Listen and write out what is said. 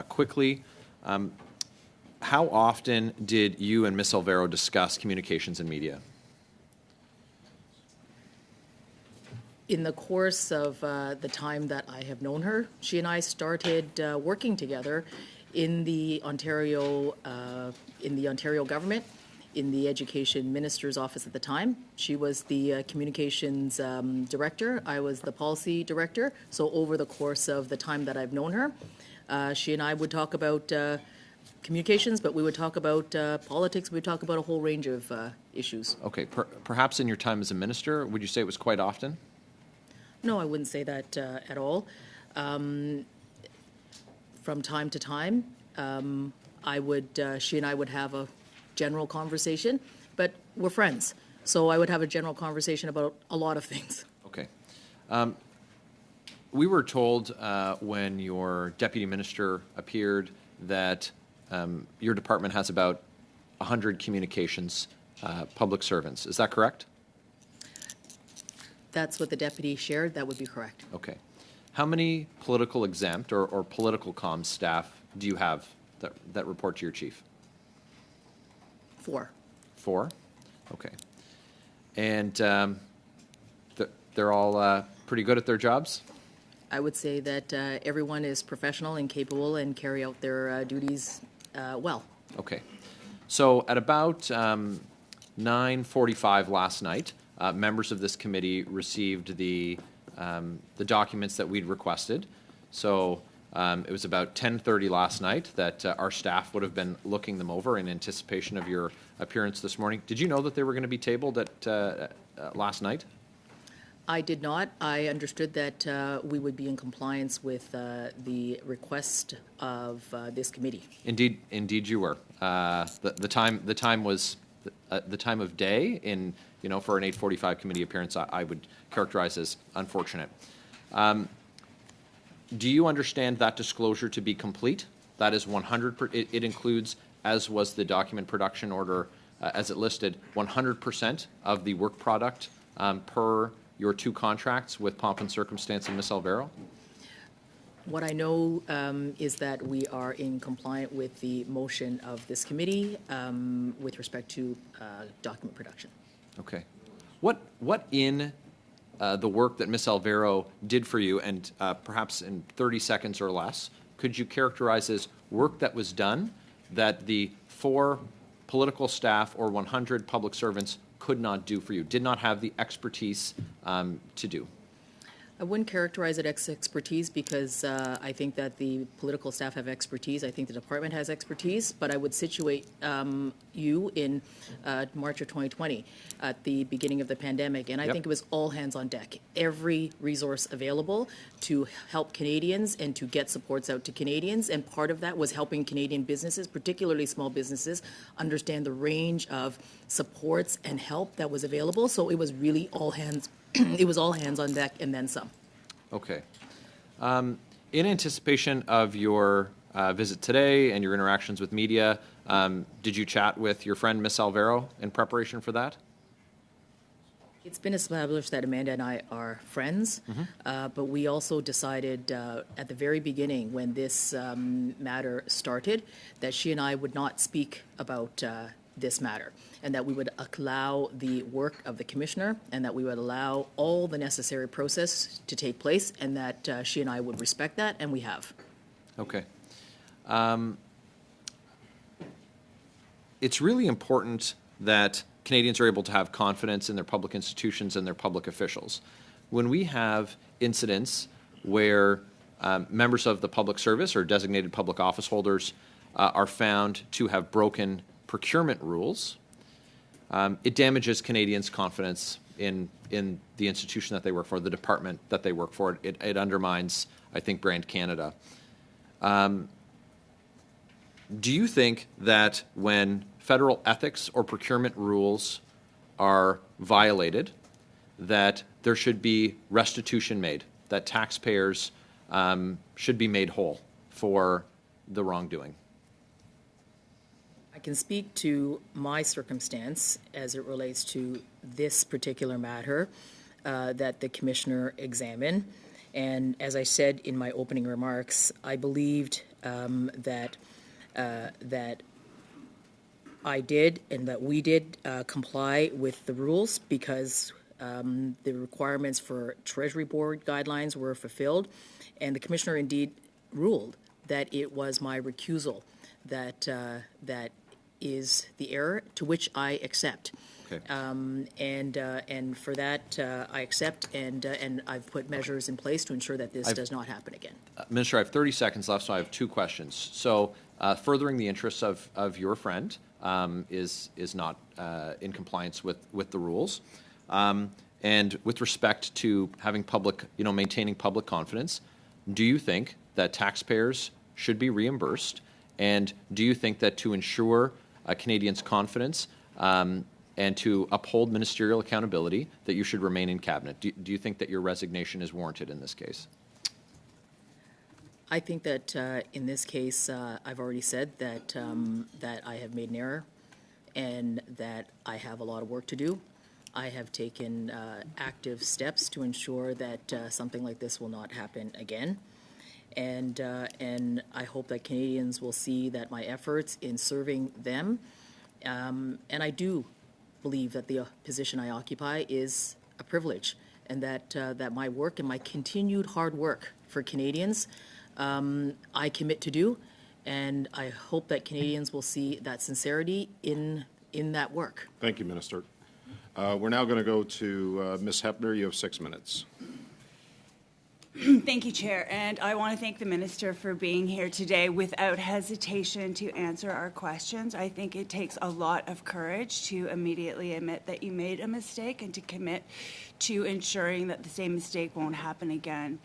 quickly. How often did you and Ms. Alvaro discuss communications and media? In the course of the time that I have known her, she and I started working together in the Ontario government, in the Education Minister's office at the time. She was the communications director. I was the policy director. So over the course of the time that I've known her, she and I would talk about communications, but we would talk about politics. We would talk about a whole range of issues. Okay. Perhaps in your time as a minister, would you say it was quite often? No, I wouldn't say that at all. From time to time, she and I would have a general conversation, but we're friends. So I would have a general conversation about a lot of things. Okay. We were told when your deputy minister appeared that your department has about 100 communications public servants. Is that correct? That's what the deputy shared. That would be correct. Okay. How many political exempt or political comms staff do you have that report to your chief? 4. 4? Okay. And they're all pretty good at their jobs? I would say that everyone is professional and capable and carry out their duties well. Okay. So at about 9:45 last night, members of this committee received the documents that we'd requested. So it was about 10:30 last night that our staff would have been looking them over in anticipation of your appearance this morning. Did you know that they were going to be tabled at last night? I did not. I understood that we would be in compliance with the request of this committee. Indeed, you were. The time was the time of day in for an 8:45 committee appearance. I would characterize as unfortunate. Do you understand that disclosure to be complete? That is 100%. It includes, as was the document production order as it listed, 100% of the work product per your 2 contracts with Pomp and Circumstance and Ms. Alvaro? What I know is that we are in compliance with the motion of this committee with respect to document production. Okay. What in the work that Ms. Alvaro did for you, and perhaps in 30 seconds or less, could you characterize as work that was done that the 4 political staff or 100 public servants could not do for you, did not have the expertise to do? I wouldn't characterize it as expertise because I think that the political staff have expertise. I think the department has expertise, but I would situate you in March of 2020 at the beginning of the pandemic, and I think it was all hands on deck. Every resource available to help Canadians and to get supports out to Canadians, and part of that was helping Canadian businesses, particularly small businesses, understand the range of supports and help that was available. So it was really all hands. It was all hands on deck and then some. Okay. In anticipation of your visit today and your interactions with media, did you chat with your friend Ms. Alvaro in preparation for that? It's been established that Amanda and I are friends, but we also decided at the very beginning when this matter started that she and I would not speak about this matter, and that we would allow the work of the commissioner and that we would allow all the necessary process to take place, and that she and I would respect that, and we have. Okay. It's really important that Canadians are able to have confidence in their public institutions and their public officials. When we have incidents where members of the public service or designated public office holders are found to have broken procurement rules, it damages Canadians' confidence in the institution that they work for, the department that they work for. It undermines, I think, brand Canada. Do you think that when federal ethics or procurement rules are violated, that there should be restitution made, that taxpayers should be made whole for the wrongdoing? I can speak to my circumstance as it relates to this particular matter that the Commissioner examined. And as I said in my opening remarks, I believed that I did and that we did comply with the rules because the requirements for Treasury Board guidelines were fulfilled, and the Commissioner indeed ruled that it was my recusal that is the error, to which I accept. Okay. And for that, I accept, and I've put measures in place to ensure that this does not happen again. Minister, I have 30 seconds left, so I have two questions. So, furthering the interests of your friend is not in compliance with the rules, and with respect to having public, maintaining public confidence. Do you think that taxpayers should be reimbursed, and do you think that to ensure Canadians' confidence and to uphold ministerial accountability, that you should remain in cabinet? Do you think that your resignation is warranted in this case? I think that in this case, I've already said that that I have made an error, and that I have a lot of work to do. I have taken active steps to ensure that something like this will not happen again. And I hope that Canadians will see that my efforts in serving them, and I do believe that the position I occupy is a privilege, and that my work and my continued hard work for Canadians, I commit to do, and I hope that Canadians will see that sincerity in that work. Thank you, Minister. We're now going to go to Ms. Hepner. You have 6 minutes. Thank you, Chair, and I want to thank the Minister for being here today without hesitation to answer our questions. I think it takes a lot of courage to immediately admit that you made a mistake and to commit to ensuring that the same mistake won't happen again.